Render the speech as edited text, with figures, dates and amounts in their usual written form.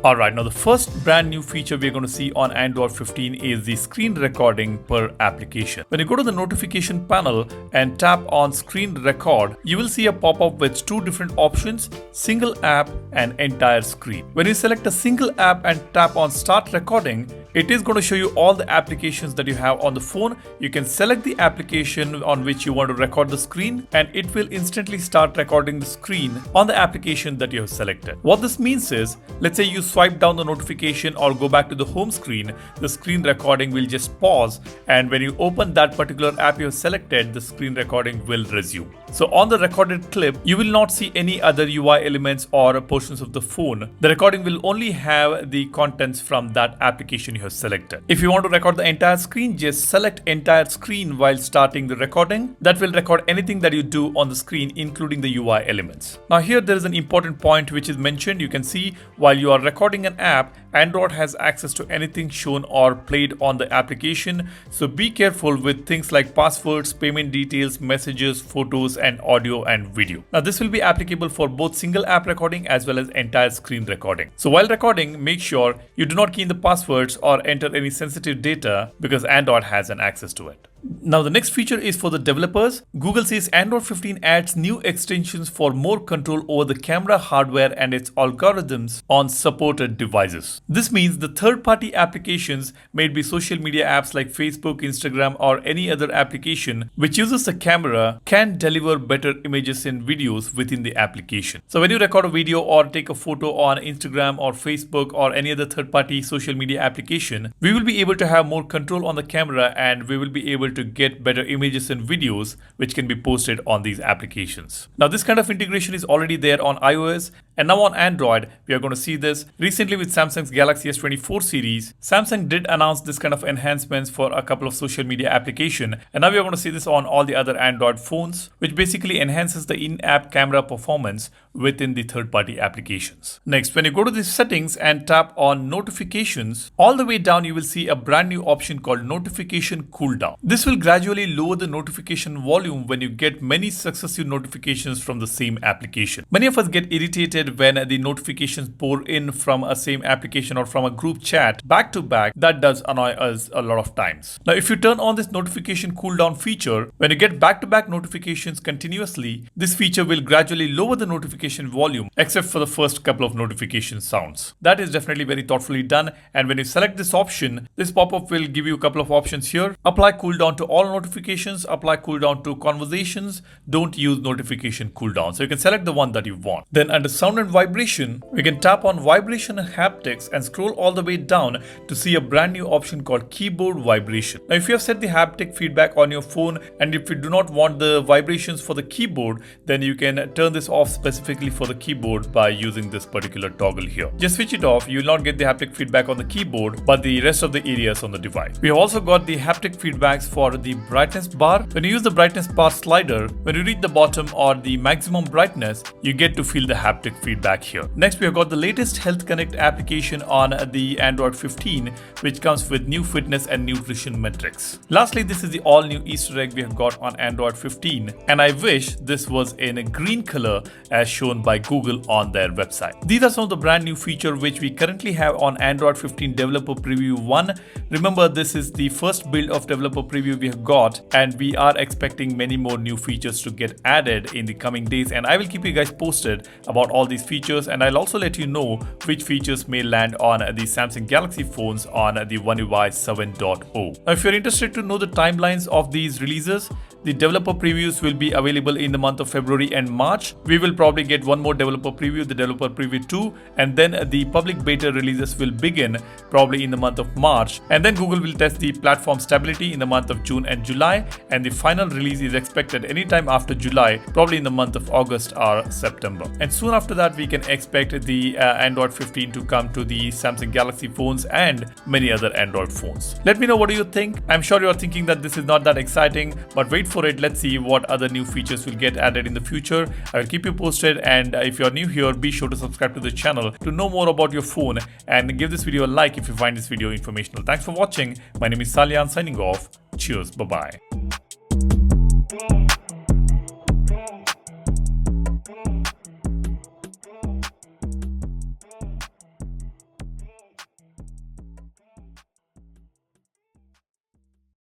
Alright, now the first brand new feature we're going to see on Android 15 is the screen recording per application. When you go to the notification panel and tap on screen record, you will see a pop-up with two different options, single app and entire screen. When you select a single app and tap on start recording, it is going to show you all the applications that you have on the phone. You can select the application on which you want to record the screen and it will instantly start recording the screen on the application that you have selected. What this means is, let's say you swipe down the notification or go back to the home screen, the screen recording will just pause, and when you open that particular app you have selected, the screen recording will resume. So on the recorded clip, you will not see any other UI elements or portions of the phone. The recording will only have the contents from that application you have selected. If you want to record the entire screen, just select entire screen while starting the recording. That will record anything that you do on the screen, including the UI elements. Now here there is an important point which is mentioned. You can see while you are recording an app, Android has access to anything shown or played on the application. So be careful with things like passwords, payment details, messages, photos, and audio and video. Now this will be applicable for both single app recording as well as entire screen recording. So while recording, make sure you do not key in the passwords or enter any sensitive data because Android has an access to it. Now the next feature is for the developers. Google says Android 15 adds new extensions for more control over the camera hardware and its algorithms on supported devices. This means the third-party applications, may it be social media apps like Facebook, Instagram, or any other application which uses a camera, can deliver better images and videos within the application. So when you record a video or take a photo on Instagram or Facebook or any other third-party social media application, we will be able to have more control on the camera and we will be able to get better images and videos which can be posted on these applications. Now this kind of integration is already there on iOS, and now on Android we are going to see this. Recently with Samsung's Galaxy S24 series, Samsung did announce this kind of enhancements for a couple of social media applications, and now we are going to see this on all the other Android phones, which basically enhances the in-app camera performance within the third-party applications. Next, when you go to the settings and tap on notifications, all the way down you will see a brand new option called notification cooldown. This will gradually lower the notification volume when you get many successive notifications from the same application. Many of us get irritated when the notifications pour in from a same application or from a group chat back to back. That does annoy us a lot of times. Now if you turn on this notification cooldown feature, when you get back-to-back notifications continuously, this feature will gradually lower the notification volume except for the first couple of notification sounds. That is definitely very thoughtfully done, and when you select this option, this pop-up will give you a couple of options here. Apply cooldown to all notifications, apply cooldown to conversations, don't use notification cooldown. So you can select the one that you want. Then under sound and vibration, we can tap on vibration and haptics and scroll all the way down to see a brand new option called keyboard vibration. Now if you have set the haptic feedback on your phone and if you do not want the vibrations for the keyboard, then you can turn this off specifically for the keyboard by using this particular toggle here. Just switch it off, you will not get the haptic feedback on the keyboard but the rest of the areas on the device. We have also got the haptic feedbacks for the brightness bar. When you use the brightness bar slider, when you reach the bottom or the maximum brightness, you get to feel the haptic feedback here. Next, we have got the latest Health Connect application on the Android 15, which comes with new fitness and nutrition metrics. Lastly, this is the all new Easter egg we have got on Android 15, and I wish this was in a green color as shown by Google on their website. These are some of the brand new features which we currently have on Android 15 Developer Preview 1. Remember, this is the first build of Developer Preview we have got, and we are expecting many more new features to get added in the coming days, and I will keep you guys posted about all these features, and I'll also let you know which features may land on the Samsung Galaxy phones on the One UI 7.0. Now if you're interested to know the timelines of these releases, the developer previews will be available in the month of February and March. We will probably get one more developer preview, the developer preview 2, and then the public beta releases will begin probably in the month of March, and then Google will test the platform stability in the month of June and July, and the final release is expected anytime after July, probably in the month of August or September. And soon after that we can expect the Android 15 to come to the Samsung Galaxy phones and many other Android phones. Let me know what do you think. I'm sure you're thinking that this is not that exciting, but wait for it. Let's see what other new features will get added in the future. I will keep you posted, and if you're new here, be sure to subscribe to the channel to know more about your phone, and give this video a like if you find this video informational. Thanks for watching. My name is Salyan, signing off. Cheers. Bye-bye.